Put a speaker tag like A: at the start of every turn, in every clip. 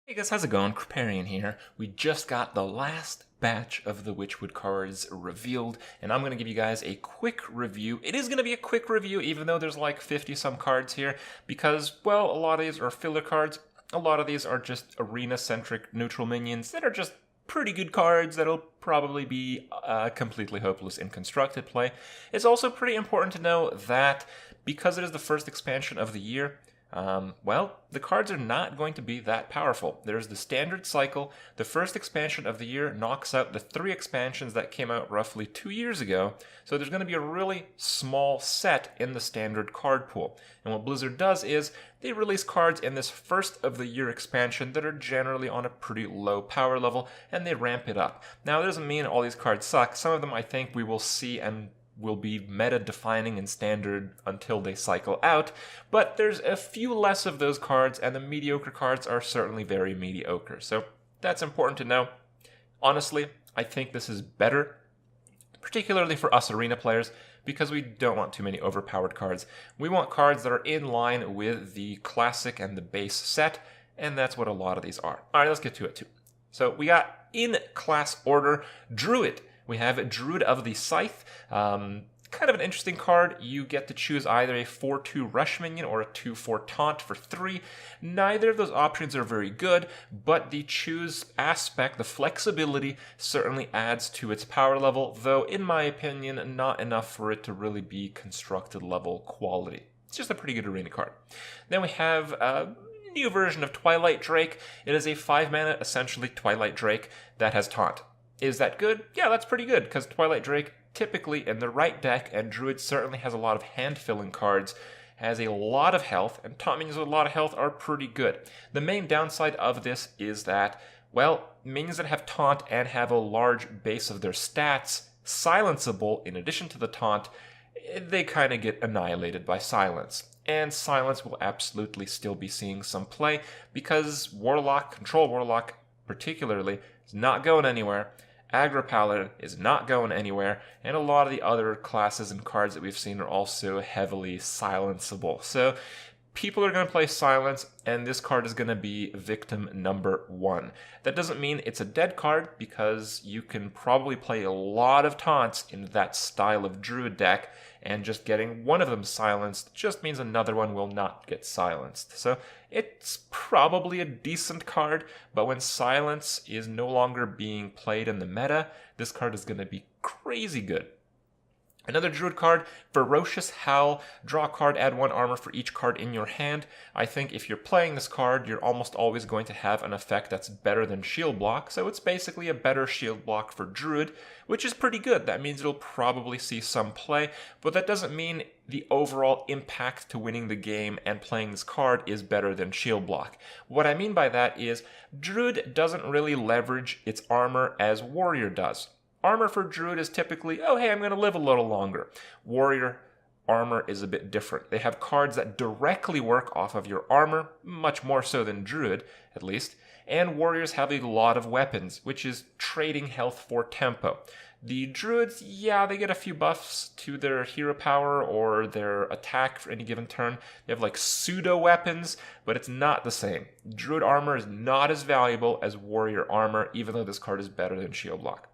A: Hey guys, how's it going? Kripp here. We just got the last batch of the Witchwood cards revealed, and I'm going to give you guys a quick review. It is going to be a quick review, even though there's like 50-some cards here, because, well, a lot of these are filler cards. A lot of these are just arena-centric neutral minions that are just pretty good cards that'll probably be completely hopeless in constructed play. It's also pretty important to know that because it is the first expansion of the year, well, the cards are not going to be that powerful. There's the standard cycle. The first expansion of the year knocks out the 3 expansions that came out roughly 2 years ago, so there's going to be a really small set in the standard card pool. And what Blizzard does is they release cards in this first of the year expansion that are generally on a pretty low power level, and they ramp it up. Now, that doesn't mean all these cards suck. Some of them I think we will see and will be meta-defining in standard until they cycle out, but there's a few less of those cards, and the mediocre cards are certainly very mediocre, so that's important to know. Honestly, I think this is better, particularly for us arena players, because we don't want too many overpowered cards. We want cards that are in line with the classic and the base set, and that's what a lot of these are. Alright, let's get to it too. So we got, in class order, Druid. We have Druid of the Scythe. Kind of an interesting card. You get to choose either a 4-2 rush minion or a 2-4 taunt for 3. Neither of those options are very good, but the choose aspect, the flexibility, certainly adds to its power level, though in my opinion, not enough for it to really be constructed level quality. It's just a pretty good arena card. Then we have a new version of Twilight Drake. It is a 5-mana, essentially Twilight Drake, that has taunt. Is that good? Yeah, that's pretty good, because Twilight Drake, typically in the right deck, and Druid certainly has a lot of hand-filling cards, has a lot of health, and taunt minions with a lot of health are pretty good. The main downside of this is that, well, minions that have taunt and have a large base of their stats, silenceable in addition to the taunt, they kind of get annihilated by silence. And silence will absolutely still be seeing some play, because Warlock, Control Warlock particularly, is not going anywhere. Aggro Paladin is not going anywhere, and a lot of the other classes and cards that we've seen are also heavily silenceable. So people are going to play silence, and this card is going to be victim number 1. That doesn't mean it's a dead card, because you can probably play a lot of taunts in that style of Druid deck, and just getting one of them silenced just means another one will not get silenced. So it's probably a decent card, but when silence is no longer being played in the meta, this card is going to be crazy good. Another Druid card, Ferocious Howl. Draw a card, add 1 armor for each card in your hand. I think if you're playing this card, you're almost always going to have an effect that's better than Shield Block, so it's basically a better Shield Block for Druid, which is pretty good. That means it'll probably see some play, but that doesn't mean the overall impact to winning the game and playing this card is better than Shield Block. What I mean by that is, Druid doesn't really leverage its armor as Warrior does. Armor for Druid is typically, oh hey, I'm going to live a little longer. Warrior armor is a bit different. They have cards that directly work off of your armor, much more so than Druid, at least, and Warriors have a lot of weapons, which is trading health for tempo. The Druids, yeah, they get a few buffs to their hero power or their attack for any given turn. They have like pseudo weapons, but it's not the same. Druid armor is not as valuable as Warrior armor, even though this card is better than Shield Block.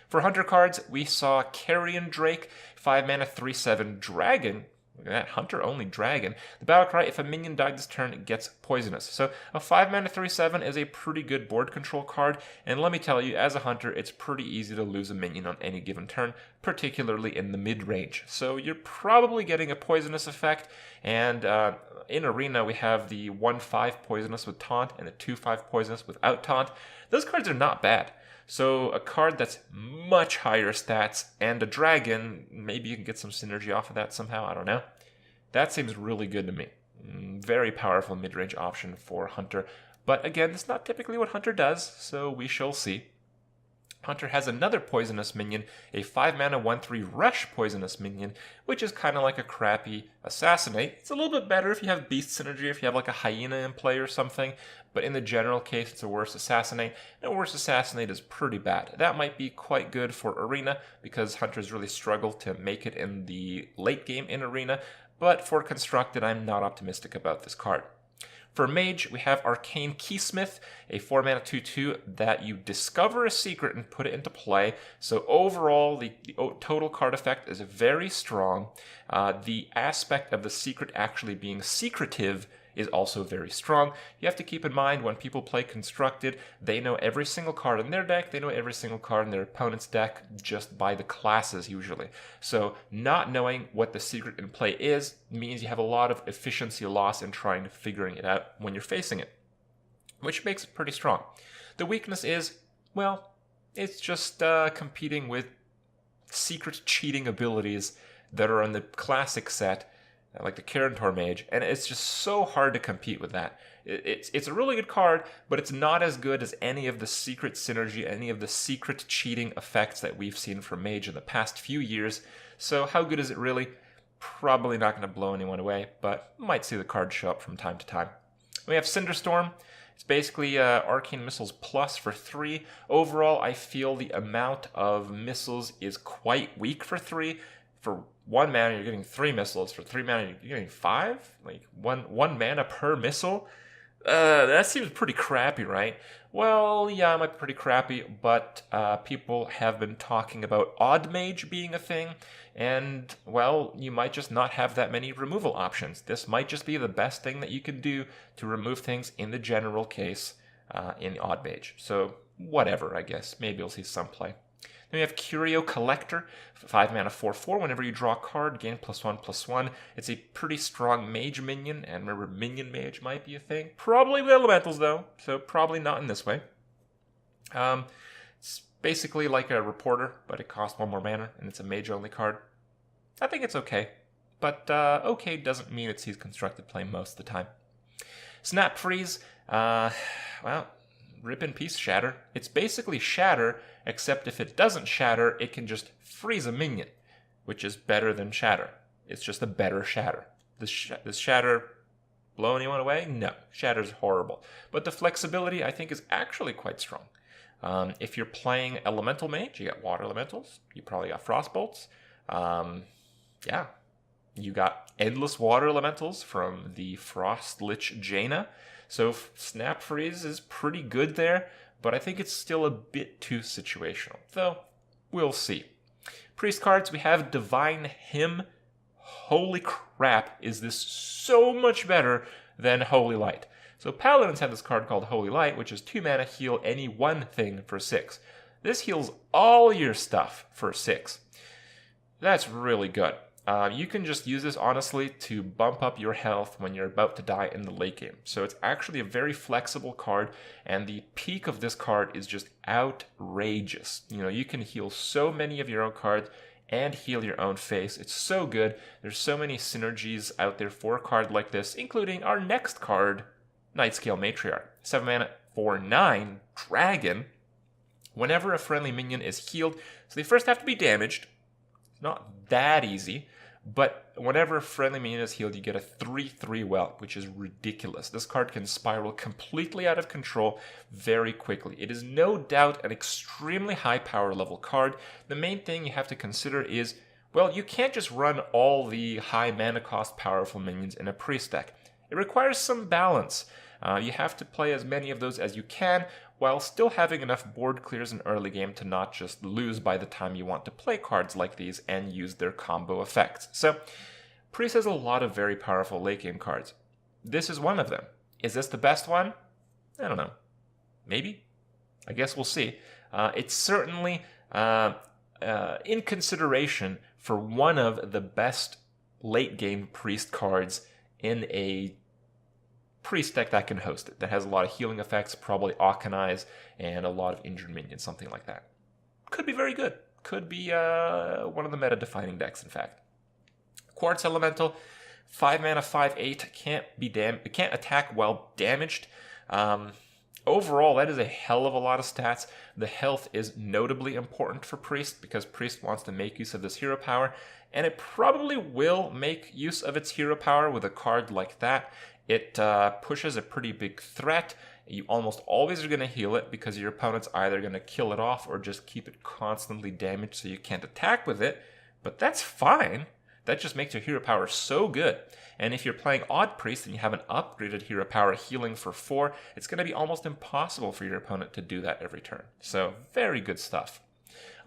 A: For Hunter cards, we saw Carrion Drake, 5-mana 3/7 Dragon. Look at that, Hunter only Dragon. The battle cry, if a minion died this turn, it gets poisonous. So a 5-mana 3/7 is a pretty good board control card, and let me tell you, as a Hunter, it's pretty easy to lose a minion on any given turn, particularly in the mid-range. So you're probably getting a poisonous effect, and in Arena we have the 1/5 poisonous with taunt and the 2/5 poisonous without taunt. Those cards are not bad. So a card that's much higher stats and a dragon, maybe you can get some synergy off of that somehow, I don't know. That seems really good to me. Very powerful mid-range option for Hunter. But again, it's not typically what Hunter does, so we shall see. Hunter has another poisonous minion, a 5-mana 1/3 rush poisonous minion, which is kind of like a crappy Assassinate. It's a little bit better if you have Beast synergy, if you have like a Hyena in play or something, but in the general case, it's a worse Assassinate, and a worse Assassinate is pretty bad. That might be quite good for Arena, because Hunters really struggle to make it in the late game in Arena, but for Constructed, I'm not optimistic about this card. For Mage, we have Arcane Keysmith, a 4-mana 2/2 that you discover a secret and put it into play. So overall, the total card effect is very strong. The aspect of the secret actually being secretive is also very strong. You have to keep in mind when people play Constructed, they know every single card in their deck, they know every single card in their opponent's deck just by the classes usually. So not knowing what the secret in play is means you have a lot of efficiency loss in trying to figuring it out when you're facing it, which makes it pretty strong. The weakness is, well, it's just competing with secret cheating abilities that are on the classic set, like the Karantor Mage, and it's just so hard to compete with that. It's a really good card, but it's not as good as any of the secret synergy, any of the secret cheating effects that we've seen from Mage in the past few years. So how good is it really? Probably not going to blow anyone away, but might see the card show up from time to time. We have Cinderstorm. It's basically Arcane Missiles Plus for 3. Overall, I feel the amount of missiles is quite weak for 3. For 1 mana, you're getting 3 missiles. For 3 mana, you're getting 5? Like, one mana per missile? That seems pretty crappy, right? Well, yeah, it might be pretty crappy, but people have been talking about Odd Mage being a thing, and, well, you might just not have that many removal options. This might just be the best thing that you can do to remove things in the general case in Odd Mage. So, whatever, I guess. Maybe you'll see some play. Then we have Curio Collector, 5 mana 4/4. Whenever you draw a card, gain +1/+1. It's a pretty strong mage minion, and remember, minion mage might be a thing. Probably with elementals, though, so probably not in this way. It's basically like a reporter, but it costs 1 more mana, and it's a mage-only card. I think it's okay, but okay doesn't mean it sees constructed play most of the time. Snap Freeze, well, rip in peace Shatter. It's basically Shatter, except if it doesn't shatter, it can just freeze a minion, which is better than Shatter. It's just a better Shatter. Does Shatter blow anyone away? No, Shatter's horrible. But the flexibility, I think, is actually quite strong. If you're playing Elemental Mage, you got Water Elementals, you probably got Frostbolts. Yeah, you got endless Water Elementals from the Frost Lich Jaina. So Snap Freeze is pretty good there, but I think it's still a bit too situational. Though, we'll see. Priest cards, we have Divine Hymn. Holy crap, is this so much better than Holy Light. So Paladins have this card called Holy Light, which is 2 mana, heal any one thing for 6. This heals all your stuff for 6. That's really good. You can just use this, honestly, to bump up your health when you're about to die in the late game. So it's actually a very flexible card, and the peak of this card is just outrageous. You know, you can heal so many of your own cards and heal your own face. It's so good. There's so many synergies out there for a card like this, including our next card, Nightscale Matriarch. 7 mana for 9, Dragon. Whenever a friendly minion is healed, so they first have to be damaged. It's not that easy. But whenever a friendly minion is healed, you get a 3/3 whelp, which is ridiculous. This card can spiral completely out of control very quickly. It is no doubt an extremely high power level card. The main thing you have to consider is, well, you can't just run all the high mana cost powerful minions in a priest deck. It requires some balance. You have to play as many of those as you can, while still having enough board clears in early game to not just lose by the time you want to play cards like these and use their combo effects. So, Priest has a lot of very powerful late game cards. This is one of them. Is this the best one? I don't know. Maybe? I guess we'll see. It's certainly in consideration for one of the best late game Priest cards in a Priest deck that can host it, that has a lot of healing effects, probably Aucanize, and a lot of injured minions, something like that. Could be very good. Could be one of the meta-defining decks, in fact. Quartz Elemental, 5 mana, 5/8, it can't attack while damaged. Overall, that is a hell of a lot of stats. The health is notably important for Priest, because Priest wants to make use of this hero power, and it probably will make use of its hero power with a card like that. It pushes a pretty big threat. You almost always are going to heal it because your opponent's either going to kill it off or just keep it constantly damaged so you can't attack with it. But that's fine. that just makes your hero power so good. And if you're playing Odd Priest and you have an upgraded hero power healing for 4, it's going to be almost impossible for your opponent to do that every turn. So very good stuff.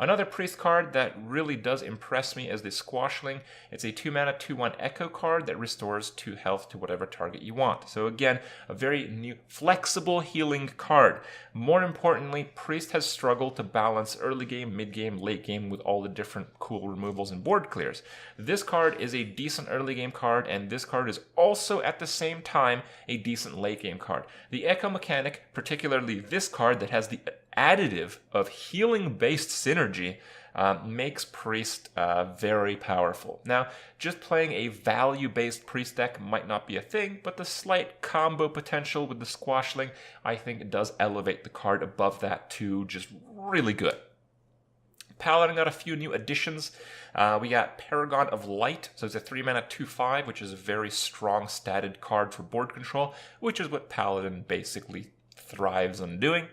A: Another Priest card that really does impress me is the Squashling. It's a 2-mana 2/1 Echo card that restores 2 health to whatever target you want. So again, a very new flexible healing card. More importantly, Priest has struggled to balance early game, mid game, late game with all the different cool removals and board clears. This card is a decent early game card, and this card is also at the same time a decent late game card. The Echo mechanic, particularly this card that has the additive of healing-based synergy, makes Priest very powerful. Now, just playing a value-based Priest deck might not be a thing, but the slight combo potential with the Squashling, I think it does elevate the card above that to just really good. Paladin got a few new additions. We got Paragon of Light, so it's a 3-mana 2/5, which is a very strong statted card for board control, which is what Paladin basically thrives on doing.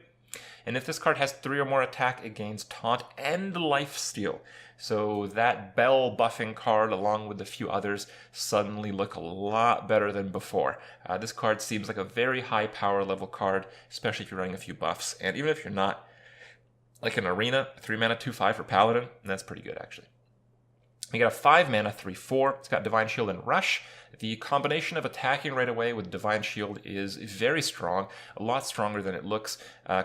A: And if this card has 3 or more attack, it gains Taunt and Lifesteal. So that Bell buffing card, along with a few others, suddenly look a lot better than before. This card seems like a very high power level card, especially if you're running a few buffs. And even if you're not, like an Arena, 3-mana 2/5 for Paladin, that's pretty good actually. We got a 5-mana 3/4. It's got Divine Shield and Rush. The combination of attacking right away with Divine Shield is very strong, a lot stronger than it looks.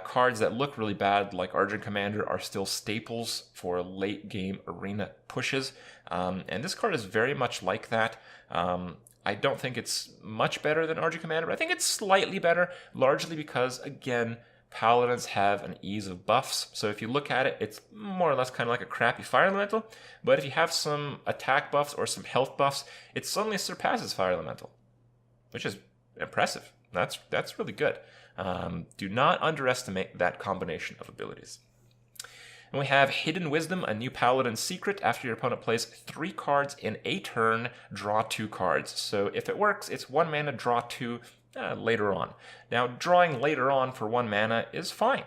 A: Cards that look really bad, like Argent Commander, are still staples for late game arena pushes. And this card is very much like that. I don't think it's much better than Argent Commander, but I think it's slightly better, largely because, again, Paladins have an ease of buffs, so if you look at it, it's more or less kind of like a crappy Fire Elemental, but if you have some attack buffs or some health buffs, it suddenly surpasses Fire Elemental, which is impressive. That's really good. Do not underestimate that combination of abilities. And we have Hidden Wisdom, a new Paladin secret. After your opponent plays 3 cards in a turn, draw 2 cards. So if it works, it's 1 mana, draw 2, later on. Now, drawing later on for 1 mana is fine.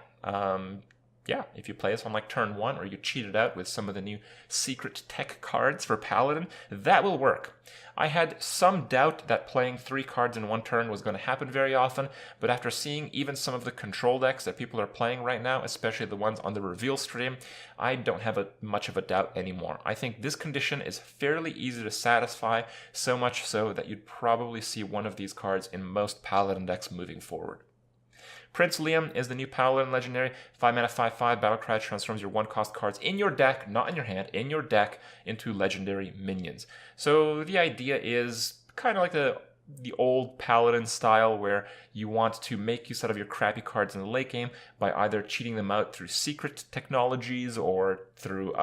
A: Yeah, if you play this on like turn 1 or you cheat it out with some of the new secret tech cards for Paladin, that will work. I had some doubt that playing 3 cards in 1 turn was going to happen very often, but after seeing even some of the control decks that people are playing right now, especially the ones on the reveal stream, I don't have much of a doubt anymore. I think this condition is fairly easy to satisfy, so much so that you'd probably see one of these cards in most Paladin decks moving forward. Prince Liam is the new Paladin legendary. 5-mana 5/5 Battlecry transforms your 1-cost cards in your deck, not in your hand, in your deck, into legendary minions. So the idea is kind of like the old Paladin style, where you want to make use out of your crappy cards in the late game by either cheating them out through secret technologies or through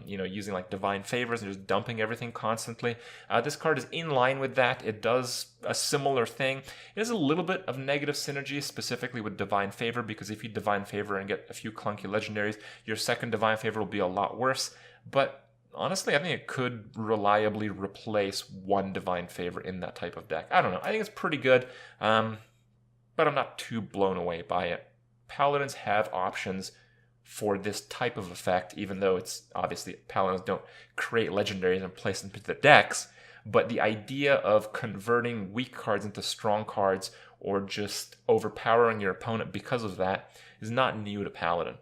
A: using like divine favors and just dumping everything constantly. This card is in line with that. It does a similar thing. It has a little bit of negative synergy, specifically with divine favor, because if you divine favor and get a few clunky legendaries, your second divine favor will be a lot worse. But honestly, I think it could reliably replace 1 divine favor in that type of deck. I don't know. I think it's pretty good, but I'm not too blown away by it. Paladins have options for this type of effect, even though it's obviously Paladins don't create legendaries and place them into the decks. But the idea of converting weak cards into strong cards or just overpowering your opponent because of that is not new to Paladin.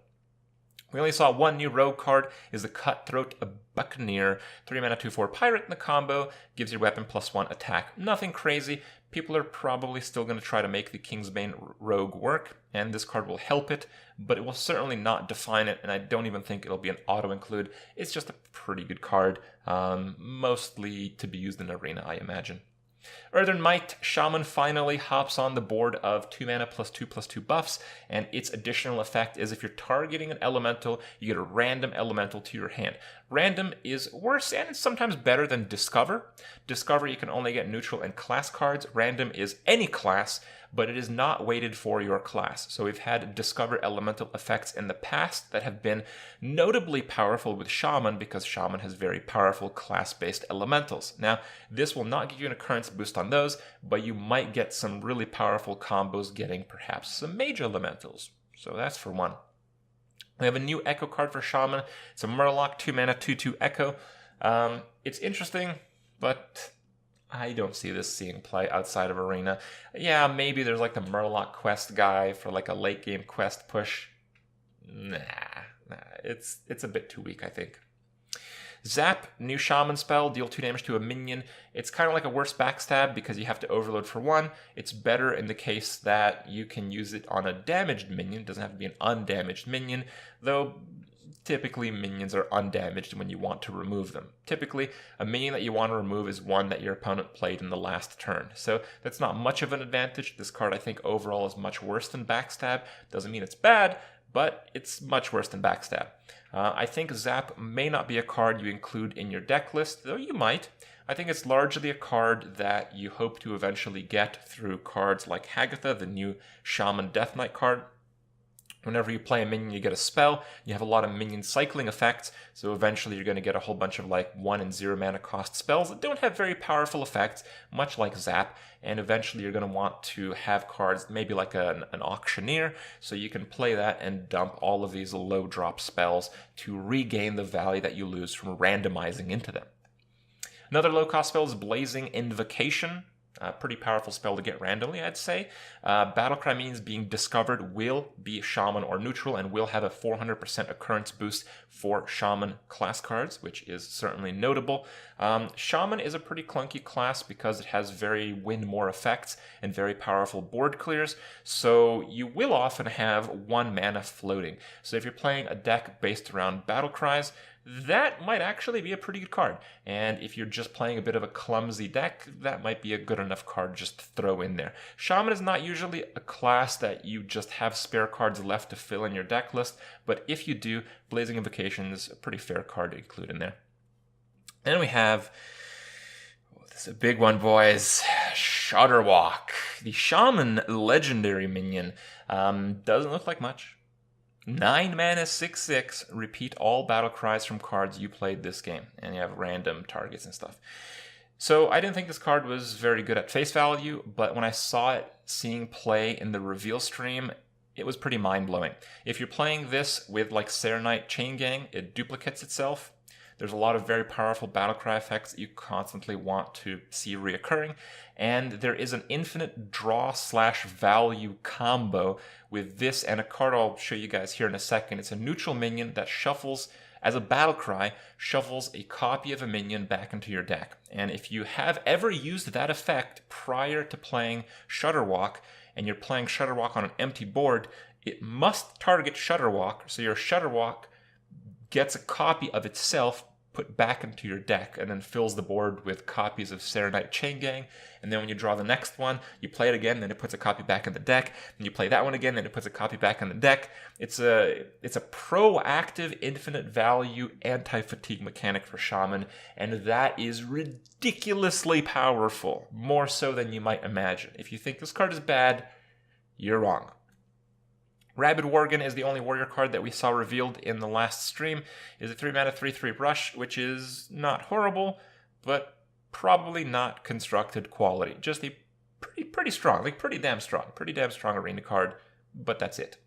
A: We only saw 1 new rogue card, is the Cutthroat Buccaneer. 3-mana 2/4 pirate in the combo, gives your weapon +1 attack. Nothing crazy. People are probably still going to try to make the Kingsbane rogue work, and this card will help it, but it will certainly not define it, and I don't even think it'll be an auto-include. It's just a pretty good card, mostly to be used in Arena, I imagine. Earthen Might, Shaman finally hops on the board of 2-mana +2/+2 buffs, and its additional effect is if you're targeting an elemental, you get a random elemental to your hand. Random is worse and it's sometimes better than Discover. Discover, you can only get neutral and class cards. Random is any class, but it is not weighted for your class. So we've had Discover elemental effects in the past that have been notably powerful with Shaman, because Shaman has very powerful class-based elementals. Now, this will not give you an occurrence boost on those, but you might get some really powerful combos getting perhaps some mage elementals. So that's for 1. We have a new Echo card for Shaman. It's a Murloc 2-mana 2/2 Echo. It's interesting. but I don't see this seeing play outside of Arena. Yeah, maybe there's like the Murloc quest guy for like a late game quest push. Nah, it's a bit too weak, I think. Zap, new Shaman spell, deal 2 damage to a minion. It's kind of like a worse backstab because you have to overload for 1. It's better in the case that you can use it on a damaged minion. It doesn't have to be an undamaged minion, though typically minions are undamaged when you want to remove them. Typically, a minion that you want to remove is one that your opponent played in the last turn. So that's not much of an advantage. This card, I think, overall is much worse than backstab. Doesn't mean it's bad, but it's much worse than backstab. I think Zap may not be a card you include in your deck list, though you might. I think it's largely a card that you hope to eventually get through cards like Hagatha, the new Shaman Death Knight card. Whenever you play a minion, you get a spell. You have a lot of minion cycling effects, so eventually you're going to get a whole bunch of like 1 and 0 mana cost spells that don't have very powerful effects, much like Zap, and eventually you're going to want to have cards, maybe like an Auctioneer, so you can play that and dump all of these low drop spells to regain the value that you lose from randomizing into them. Another low cost spell is Blazing Invocation. A pretty powerful spell to get randomly, I'd say. Battlecry means being discovered will be Shaman or neutral and will have a 400% occurrence boost for Shaman class cards, which is certainly notable. Shaman is a pretty clunky class because it has very win more effects and very powerful board clears, so you will often have 1 mana floating. So if you're playing a deck based around Battlecries, that might actually be a pretty good card. And if you're just playing a bit of a clumsy deck, that might be a good enough card just to throw in there. Shaman is not usually a class that you just have spare cards left to fill in your deck list, but if you do, Blazing Invocation is a pretty fair card to include in there. Then we have, this is a big one, boys, Shudderwalk. The Shaman legendary minion doesn't look like much. 9 mana, 6/6, repeat all battle cries from cards you played this game, and you have random targets and stuff. So I didn't think this card was very good at face value, but when I saw it seeing play in the reveal stream, it was pretty mind-blowing. If you're playing this with like Serenite Chain Gang, it duplicates itself. There's a lot of very powerful battlecry effects that you constantly want to see reoccurring, and there is an infinite draw/value combo with this and a card I'll show you guys here in a second. It's a neutral minion that shuffles, as a battlecry, shuffles a copy of a minion back into your deck. And if you have ever used that effect prior to playing Shudderwalk, and you're playing Shudderwalk on an empty board, it must target Shudderwalk, so your Shudderwalk gets a copy of itself put back into your deck and then fills the board with copies of Serenite Chain Gang. And then when you draw the next one, you play it again, then it puts a copy back in the deck. And you play that one again, then it puts a copy back in the deck. It's a proactive, infinite value, anti-fatigue mechanic for Shaman, and that is ridiculously powerful, more so than you might imagine. If you think this card is bad, you're wrong. Rabid Worgen is the only warrior card that we saw revealed in the last stream. Is a 3 mana 3/3 rush, which is not horrible, but probably not constructed quality. Just a pretty strong, like pretty damn strong arena card, but that's it.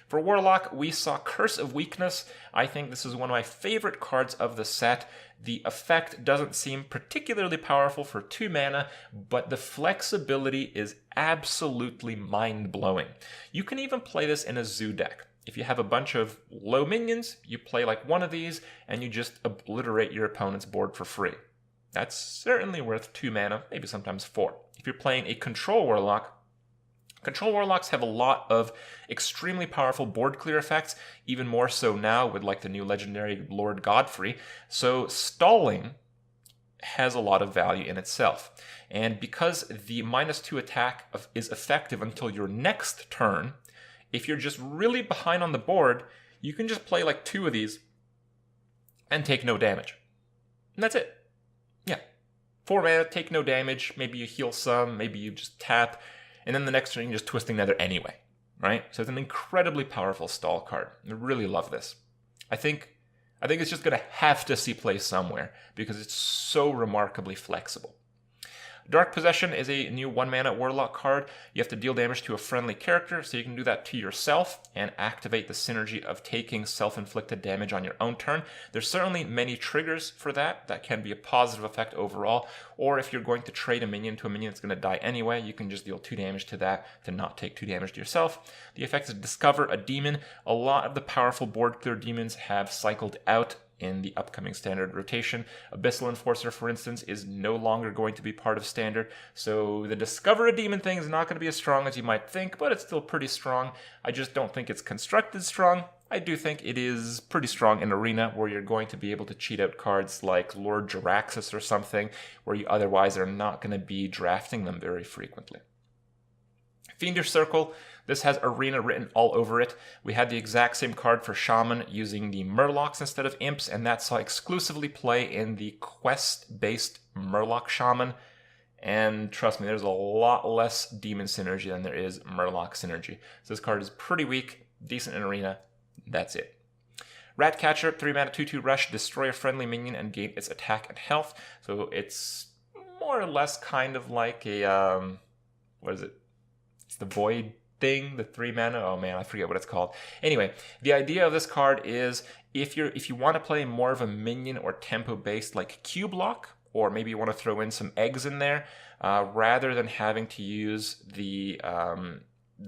A: For Warlock, we saw Curse of Weakness. I think this is one of my favorite cards of the set. The effect doesn't seem particularly powerful for 2 mana, but the flexibility is absolutely mind-blowing. You can even play this in a zoo deck. If you have a bunch of low minions, you play like one of these, and you just obliterate your opponent's board for free. That's certainly worth 2 mana, maybe sometimes 4. If you're playing a Control Warlock, Control Warlocks have a lot of extremely powerful board clear effects, even more so now with like the new legendary Lord Godfrey. So stalling has a lot of value in itself. And because the -2 attack is effective until your next turn, if you're just really behind on the board, you can just play like 2 of these and take no damage. And that's it. Yeah. 4 mana, take no damage, maybe you heal some, maybe you just tap, and then the next turn you can just twist another anyway, right? So it's an incredibly powerful stall card. I really love this. I think it's just going to have to see play somewhere because it's so remarkably flexible. Dark Possession is a new 1-mana Warlock card. You have to deal damage to a friendly character, so you can do that to yourself and activate the synergy of taking self-inflicted damage on your own turn. There's certainly many triggers for that. That can be a positive effect overall, or if you're going to trade a minion to a minion that's going to die anyway, you can just deal 2 damage to that to not take 2 damage to yourself. The effect is Discover a Demon. A lot of the powerful board clear demons have cycled out in the upcoming standard rotation. Abyssal Enforcer, for instance, is no longer going to be part of standard, so the Discover a Demon thing is not going to be as strong as you might think, but it's still pretty strong. I just don't think it's constructed strong. I do think it is pretty strong in Arena, where you're going to be able to cheat out cards like Lord Jaraxxus or something, where you otherwise are not going to be drafting them very frequently. Fiendish Circle, this has Arena written all over it. We had the exact same card for Shaman using the Murlocs instead of Imps, and that saw exclusively play in the quest-based Murloc Shaman. And trust me, there's a lot less Demon synergy than there is Murloc synergy. So this card is pretty weak, decent in Arena, that's it. Ratcatcher, 3-mana 2/2 rush, destroy a friendly minion and gain its attack and health. So it's more or less kind of like a, what is it? It's the Void thing, the 3-mana. Oh man, I forget what it's called. Anyway, the idea of this card is if you want to play more of a minion or tempo based like Q block, or maybe you want to throw in some eggs in there, rather than having to use the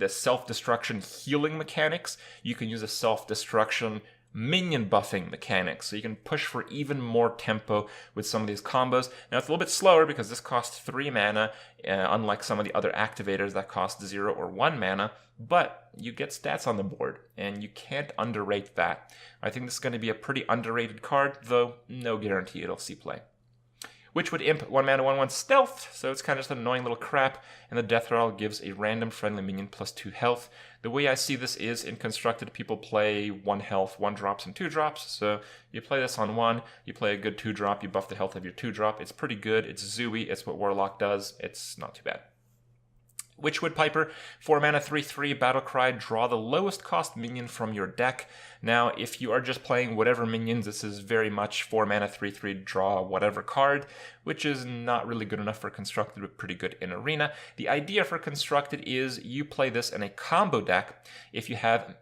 A: self-destruction healing mechanics, you can use a self-destruction minion buffing mechanics, so you can push for even more tempo with some of these combos. Now it's a little bit slower because this costs 3 mana, unlike some of the other activators that cost 0 or 1 mana, but you get stats on the board, and you can't underrate that. I think this is going to be a pretty underrated card, though no guarantee it'll see play. Witchwood Imp, 1-mana 1/1 stealth, so it's kind of just an annoying little crap, and the death rattle gives a random friendly minion +2 health. The way I see this is in Constructed, people play 1 health, 1 drops, and 2 drops, so you play this on 1, you play a good 2 drop, you buff the health of your 2 drop. It's pretty good, it's zooey, it's what Warlock does, it's not too bad. Witchwood Piper, 4-mana 3/3 Battlecry, draw the lowest cost minion from your deck. Now, if you are just playing whatever minions, this is very much 4-mana 3/3 draw whatever card, which is not really good enough for Constructed, but pretty good in Arena. The idea for Constructed is you play this in a combo deck. If you have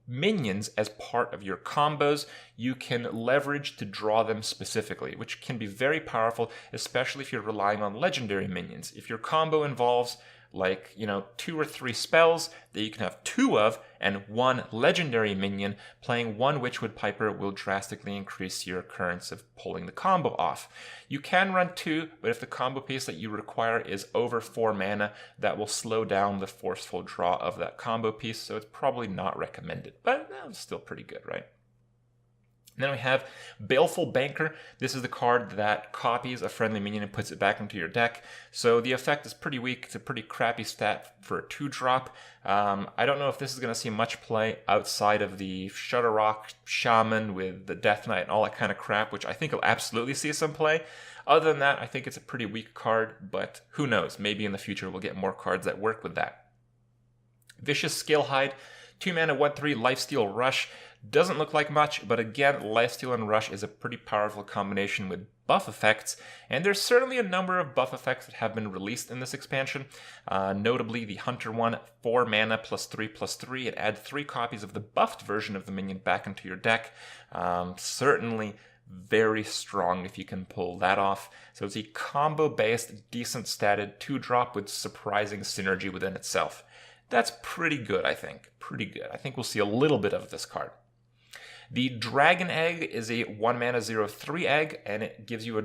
A: minions as part of your combos, you can leverage to draw them specifically, which can be very powerful, especially if you're relying on legendary minions. If your combo involves 2 or 3 spells that you can have 2 of and 1 legendary minion, playing 1 Witchwood Piper will drastically increase your occurrence of pulling the combo off. You can run 2, but if the combo piece that you require is over 4 mana, that will slow down the forceful draw of that combo piece, so it's probably not recommended, but it's still pretty good, right? Then we have Baleful Banker. This is the card that copies a friendly minion and puts it back into your deck. So the effect is pretty weak. It's a pretty crappy stat for a 2-drop. I don't know if this is going to see much play outside of the Shudderrock Shaman with the Death Knight and all that kind of crap, which I think will absolutely see some play. Other than that, I think it's a pretty weak card, but who knows? Maybe in the future we'll get more cards that work with that. Vicious Scalehide, 2-mana 1/3 Lifesteal Rush. Doesn't look like much, but again, Lifesteal and Rush is a pretty powerful combination with buff effects, and there's certainly a number of buff effects that have been released in this expansion. Notably, the Hunter one, 4 mana +3/+3. It adds 3 copies of the buffed version of the minion back into your deck. Certainly very strong if you can pull that off. So it's a combo-based, decent statted 2-drop with surprising synergy within itself. That's pretty good, I think. Pretty good. I think we'll see a little bit of this card. The Dragon Egg is a 1-mana 0/3 egg, and it gives you a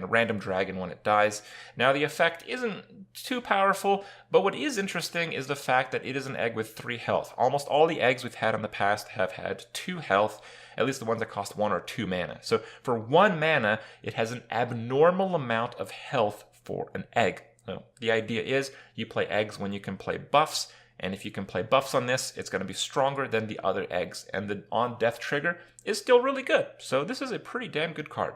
A: random dragon when it dies. Now, the effect isn't too powerful, but what is interesting is the fact that it is an egg with 3 health. Almost all the eggs we've had in the past have had 2 health, at least the ones that cost 1 or 2 mana. So for 1 mana, it has an abnormal amount of health for an egg. So the idea is you play eggs when you can play buffs, and if you can play buffs on this, it's going to be stronger than the other eggs. And the on-death trigger is still really good. So this is a pretty damn good card.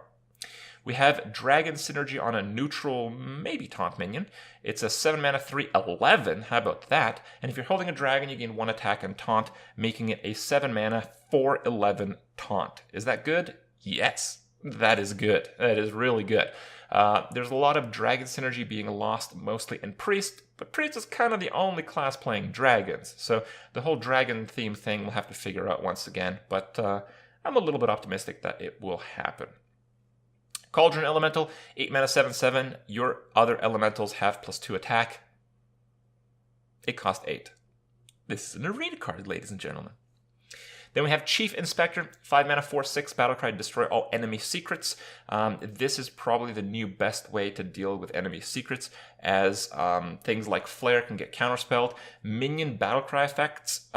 A: We have Dragon Synergy on a neutral, maybe taunt minion. It's a 7-mana 3/11. How about that? And if you're holding a dragon, you gain 1 attack and taunt, making it a 7-mana 4/11 taunt. Is that good? Yes, that is good. That is really good. There's a lot of dragon synergy being lost, mostly in Priest, but Priest is kind of the only class playing dragons, so the whole dragon theme thing we'll have to figure out once again, but I'm a little bit optimistic that it will happen. Cauldron Elemental, 8 mana 7/7. Your other elementals have +2 attack. It costs 8. This is an arena card, ladies and gentlemen. Then we have Chief Inspector, 5 mana 4/6, battlecry, destroy all enemy secrets. This is probably the new best way to deal with enemy secrets, as things like Flare can get counterspelled. Minion battlecry effects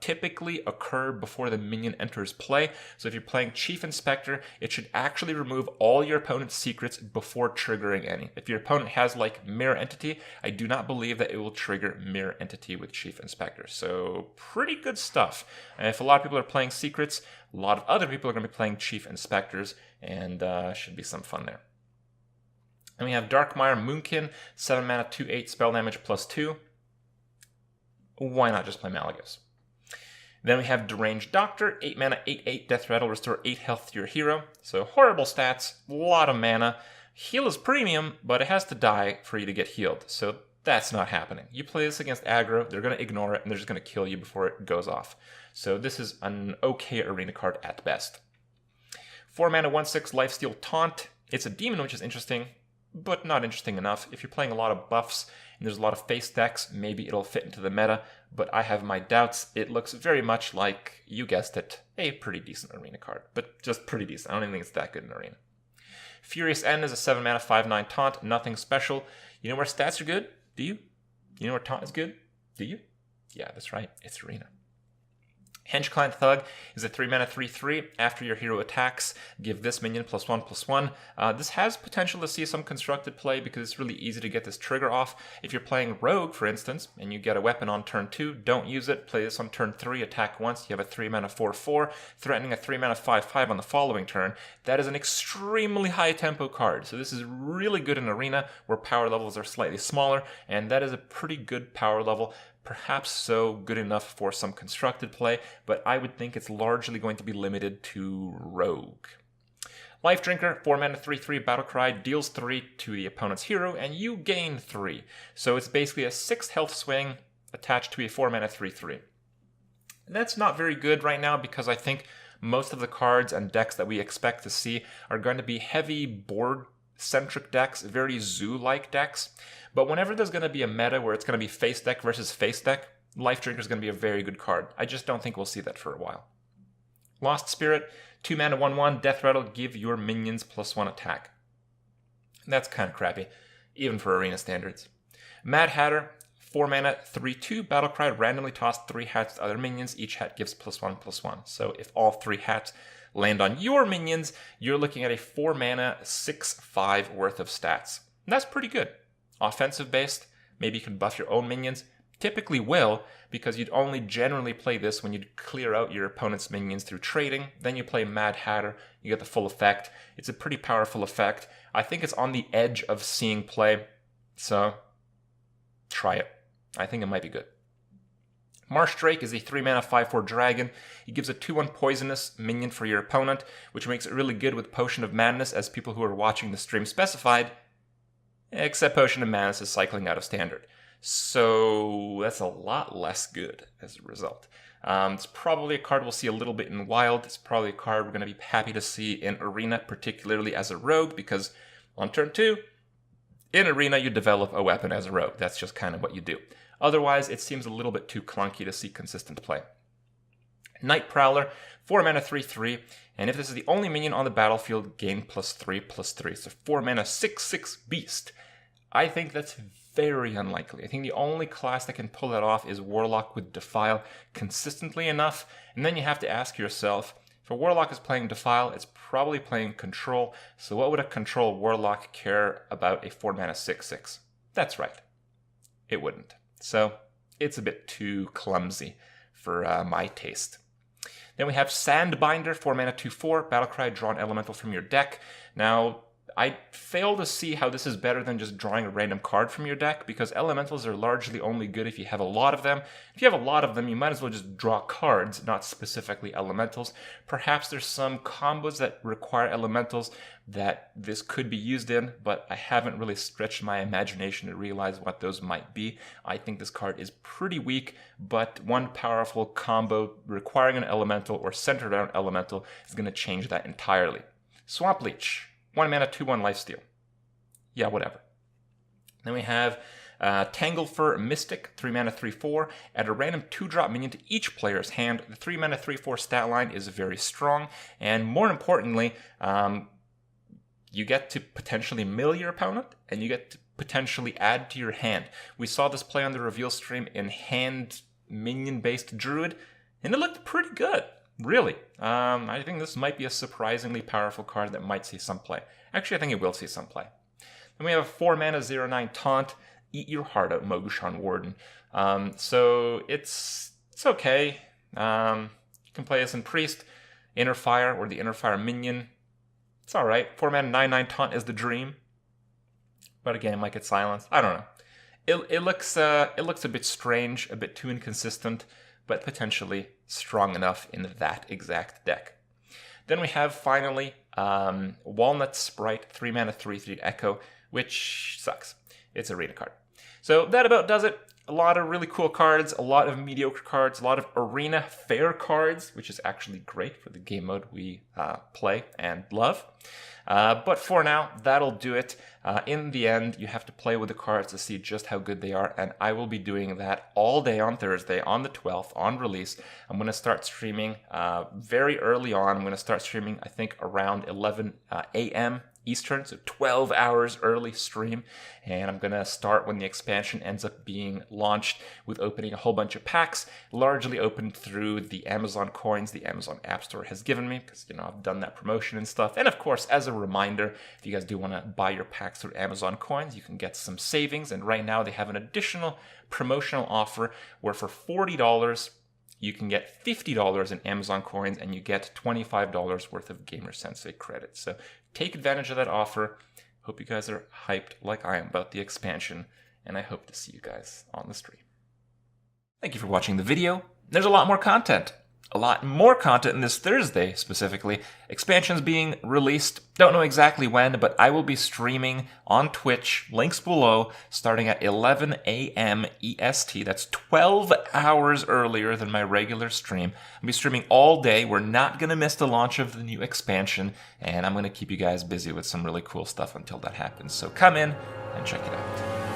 A: typically occur before the minion enters play, so if you're playing Chief Inspector, it should actually remove all your opponent's secrets before triggering any. If your opponent has like Mirror Entity, I do not believe that it will trigger Mirror Entity with Chief Inspector, so pretty good stuff. And if a lot of people are playing secrets, a lot of other people are going to be playing Chief Inspectors, and should be some fun there. And we have Darkmire Moonkin, 7 mana 2/8, spell damage +2. Why not just play Malygos? Then we have Deranged Doctor, 8 mana 8/8, death rattle, restore 8 health to your hero. So horrible stats, a lot of mana. Heal is premium, but it has to die for you to get healed, so that's not happening. You play this against aggro, they're going to ignore it, and they're just going to kill you before it goes off. So this is an okay arena card at best. 4 mana 1/6, Lifesteal Taunt. It's a demon, which is interesting, but not interesting enough. If you're playing a lot of buffs and there's a lot of face decks, maybe it'll fit into the meta, but I have my doubts. It looks very much like, you guessed it, a pretty decent arena card, but just pretty decent. I don't even think it's that good in arena. Furious End is a 7 mana 5/9 Taunt, nothing special. You know where stats are good? Do you? You know where Taunt is good? Do you? Yeah, that's right, it's arena. Hench Client Thug is a 3 mana 3/3. After your hero attacks, give this minion +1/+1. This has potential to see some constructed play because it's really easy to get this trigger off. If you're playing Rogue, for instance, and you get a weapon on turn 2, don't use it. Play this on turn 3, attack once. You have a 3 mana 4/4, threatening a 3 mana 5/5 on the following turn. That is an extremely high tempo card. So this is really good in arena where power levels are slightly smaller, and that is a pretty good power level. Perhaps so good enough for some constructed play, but I would think it's largely going to be limited to Rogue. Life Drinker, 4 mana 3/3, battlecry, deals 3 to the opponent's hero, and you gain 3. So it's basically a 6 health swing attached to a 4 mana 3/3. That's not very good right now because I think most of the cards and decks that we expect to see are going to be heavy board-centric decks, very zoo-like decks. But whenever there's going to be a meta where it's going to be face deck versus face deck, Life Drinker is going to be a very good card. I just don't think we'll see that for a while. Lost Spirit, 2 mana 1/1, death rattle, give your minions +1 attack. That's kind of crappy, even for arena standards. Mad Hatter, 4 mana 3/2, battlecry, randomly toss 3 hats to other minions. Each hat gives +1/+1. So if all 3 hats land on your minions, you're looking at a 4 mana 6/5 worth of stats. And that's pretty good. Offensive based, maybe you can buff your own minions. Typically will, because you'd only generally play this when you'd clear out your opponent's minions through trading. Then you play Mad Hatter, you get the full effect. It's a pretty powerful effect. I think it's on the edge of seeing play, so try it. I think it might be good. Marsh Drake is a 3 mana 5/4 dragon. He gives a 2/1 poisonous minion for your opponent, which makes it really good with Potion of Madness, as people who are watching the stream specified. Except Potion of Madness is cycling out of standard. So that's a lot less good as a result. It's probably a card we'll see a little bit in Wild. It's probably a card we're going to be happy to see in Arena, particularly as a rogue, because on turn 2, in Arena you develop a weapon as a rogue. That's just kind of what you do. Otherwise, it seems a little bit too clunky to see consistent play. Night Prowler, 4 mana 3/3, and if this is the only minion on the battlefield, gain +3/+3. So 4 mana 6/6 Beast. I think that's very unlikely. I think the only class that can pull that off is Warlock with Defile consistently enough, and then you have to ask yourself, if a Warlock is playing Defile, it's probably playing Control, so what would a Control Warlock care about a 4 mana 6/6? That's right. It wouldn't. So it's a bit too clumsy for my taste. Then we have Sandbinder, 4 mana 2/4, battlecry, draw an elemental from your deck. Now, I fail to see how this is better than just drawing a random card from your deck, because elementals are largely only good if you have a lot of them. If you have a lot of them, you might as well just draw cards, not specifically elementals. Perhaps there's some combos that require elementals that this could be used in, but I haven't really stretched my imagination to realize what those might be. I think this card is pretty weak, but one powerful combo requiring an elemental or centered around elemental is going to change that entirely. Swamp Leech. 1 mana, 2/1 lifesteal. Yeah, whatever. Then we have Tanglefur Mystic, 3 mana, 3/4. Add a random 2-drop minion to each player's hand. The 3 mana, 3/4 stat line is very strong, and more importantly, you get to potentially mill your opponent, and you get to potentially add to your hand. We saw this play on the reveal stream in hand minion-based Druid, and it looked pretty good. Really. I think this might be a surprisingly powerful card that might see some play. Actually, I think it will see some play. Then we have a 4 mana 0/9 Taunt. Eat your heart out, Mogushan Warden. So it's okay. You can play this in Priest, Inner Fire, or the Inner Fire minion. It's alright. 4 mana 9/9 Taunt is the dream. But again, it might get silenced. I don't know. It looks a bit strange, a bit too inconsistent, but potentially strong enough in that exact deck. Then we have, finally, Walnut Sprite, 3 mana 3/3 Echo, which sucks. It's a arena card. So that about does it. A lot of really cool cards, a lot of mediocre cards, a lot of arena fair cards, which is actually great for the game mode we play and love. But for now, that'll do it. In the end, you have to play with the cards to see just how good they are, and I will be doing that all day on Thursday, on the 12th, on release. I'm going to start streaming very early on. I'm going to start streaming, I think, around 11 a.m. Eastern, so 12 hours early stream, and I'm going to start when the expansion ends up being launched with opening a whole bunch of packs, largely opened through the Amazon coins the Amazon App Store has given me, because, you know, I've done that promotion and stuff. And of course, as a reminder, if you guys do want to buy your packs through Amazon coins, you can get some savings, and right now they have an additional promotional offer where for $40, you can get $50 in Amazon coins, and you get $25 worth of Gamer Sensei credits. So take advantage of that offer. Hope you guys are hyped like I am about the expansion, and I hope to see you guys on the stream. Thank you for watching the video. There's a lot more content. A lot more content this Thursday, specifically. Expansions being released. Don't know exactly when, but I will be streaming on Twitch, links below, starting at 11 a.m. EST. That's 12 hours earlier than my regular stream. I'll be streaming all day. We're not going to miss the launch of the new expansion, and I'm going to keep you guys busy with some really cool stuff until that happens. So come in and check it out.